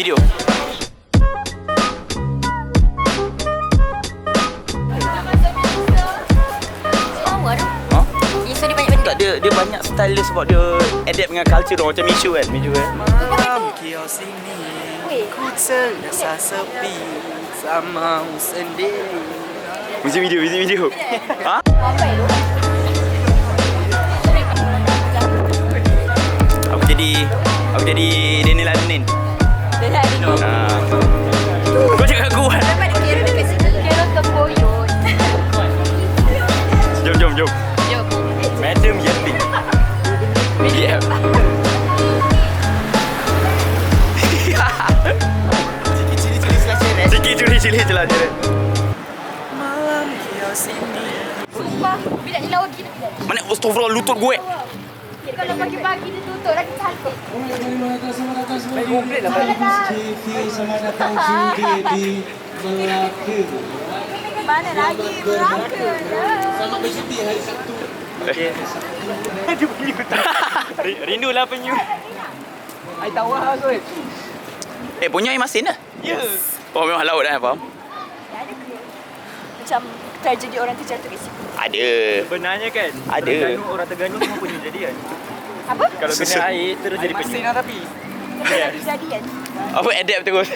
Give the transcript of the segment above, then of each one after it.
Video. Ha? Isu dia banyak benda. Tak, dia banyak style dia sebab dia adapt dengan culture dia macam Mishu kan. Mishu kan. Malam kios ini ku terasa sepi sama sendiri. Music video. Ha? Aku jadi Daniel Anin. Dah hari ni. Kau cakap kuat. Dapat kira dekat sini. Kira terkoyot. Jom. Jom. Madam Yeting. Yeah. Sikit cili celana. Malam kios ini. Sumpah. Bila ni lawa gila. Mana astagfirullah lutut gue. Kalau pagi-pagi dia tutup lagi cantik. Komplit lah balik. Selamat datang judi di Melaka. Mana lagi Melaka. Selamat bercuti hari Sabtu. Dia penyu. Rindulah penyu. Ai tawar kot. Punya air masin lah. Yes. Oh memang laut dah, faham? Ada ke? Macam tragedi orang terjatuh kat situ. Ada. Benarnya kan? Ada. Orang Terengganu semua penyu jadi kan? Apa? Kalau kena air terus jadi penyu. Masin lah tapi. Jadi kan? Apa adapt terus.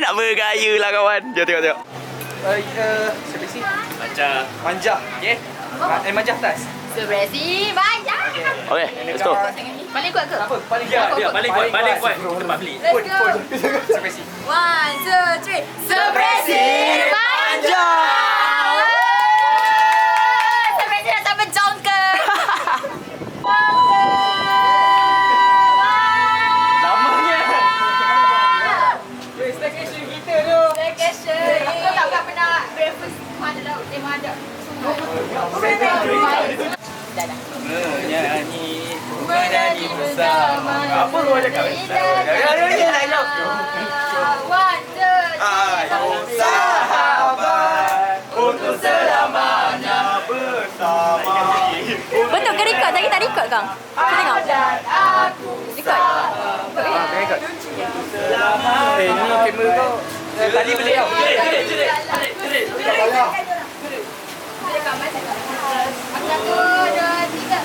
Nak bergaya lah kawan. Jom tengok. Sampai sini. Manja. Okay? Manja atas. Seberesi banyak. Okay, let's go. Paling kuat ke? Apa? Paling Paling kuat. Tempat beli. Let's go. Sampai sini. 1, 2, 3. Seberesi manja. Seberesi nak sampai jongke. Lamanya. Staycation kita tu. Staycation. Kau tak pernah breakfast mana laut? Mana ada? Dah. Menyanyi bersama. Apa lu cakap? Ayo sahabat untuk selamanya bersama. Betul ke record? Tadi tak record kang? Kita tengok. Record. Record. Ni kamera kau. Tadi beli tau. Satu, dua, tiga.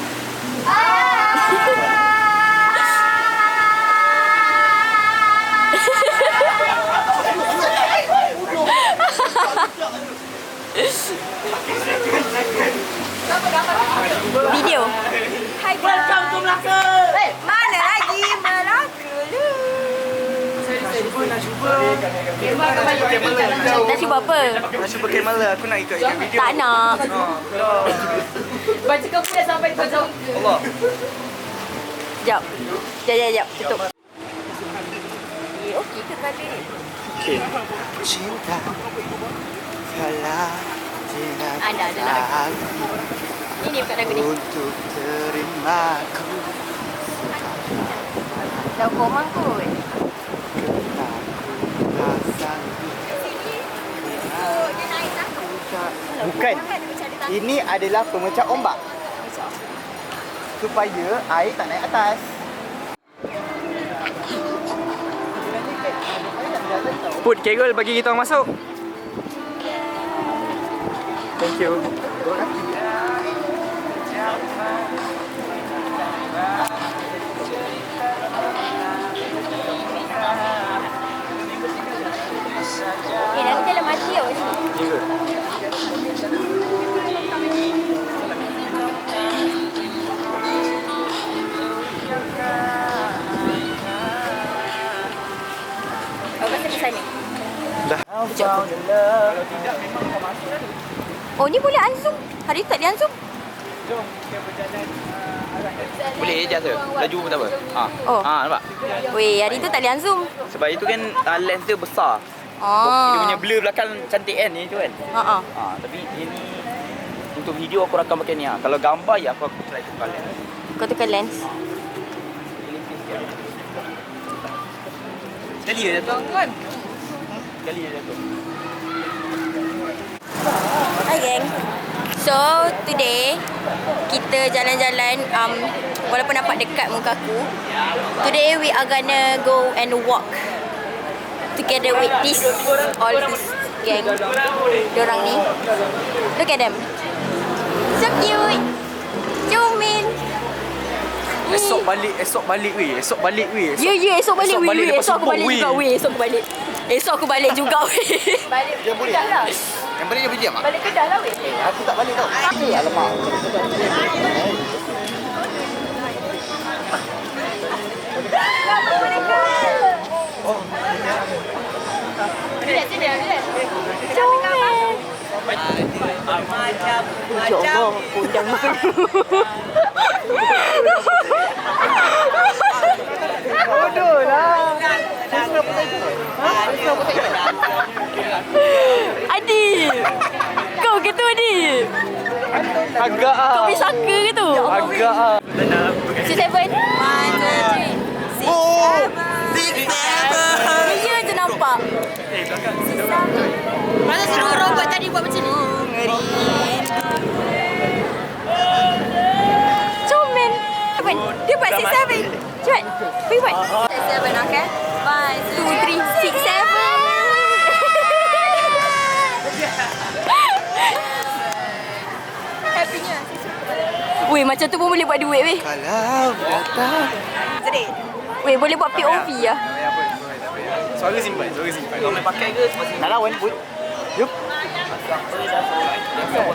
Video. Hai guys. Welcome to Melaka. Mana lagi Melaka lu? Nak cuba. Nak cuba apa? Nak cuba kamera. Aku nak ikutkan video. Tak nak. Baca kamu dah sampai kau jauh ke? Allah. Jap. Jap. Tutup. Okey ke tadi? Cinta kalah dengan Ada lagu. Ini bukan lagu ni. untuk terimaku Dah komang kot. Bukan. Ini adalah pemecah ombak supaya air tak naik atas. Put kegel bagi kita orang masuk. Thank you. Nanti dalam mati tau sini. Apa pasal pesan ni? Dah. Oh ni boleh unzoom. Hari tak dia unzoom. Boleh je tu. Laju pun tak apa. Oh. Nampak? Weh, hari tu tak boleh unzoom. Sebab itu kan lens dia besar. Dia Oh. punya blur belakang cantik kan ni tu kan. Tapi ini untuk video aku rakam pakai ni ah. Kalau gambar ya aku try tukar lens. Kau tukar lens. Kali dia jatuh. Kan? Kali dia jatuh. Hi gang. So today kita jalan-jalan walaupun nampak dekat muka aku. Today we are gonna go and walk together with all this gang. Diorang ni. Look at them. So cute. Comel. Esok balik weh. Ya, esok balik Esok weh. balik lepas Esok aku subuh, balik weh. juga weh. Esok aku balik juga weh. Balik Dia boleh. Kedah lah. Yang balik dia berdiam ah? Balik Kedah lah weh. Aku tak balik tau. Alamak. Relax, relax. Comel. Jom, undang muka. Bodoh lah. Adi. Kau ke tu Adi? Agak Kau pergi saka ke tu? Agak 6, 7. 1, 2, 3. 6, 7. Ya je nampak. Masa seluruh robot tadi buat macam ni. Comel. Dia buat 6, 7. Cepat. Pergi buat. 6, 7, okay? 1, 2, 3, 6, 7. Happy-nya. Weh, macam tu pun boleh buat duit weh. Kalau datang. Sedih. Weh, boleh buat POV lah. Suara simpan. Kau main pakai ke? Nak lawan pun. Yup. Siapa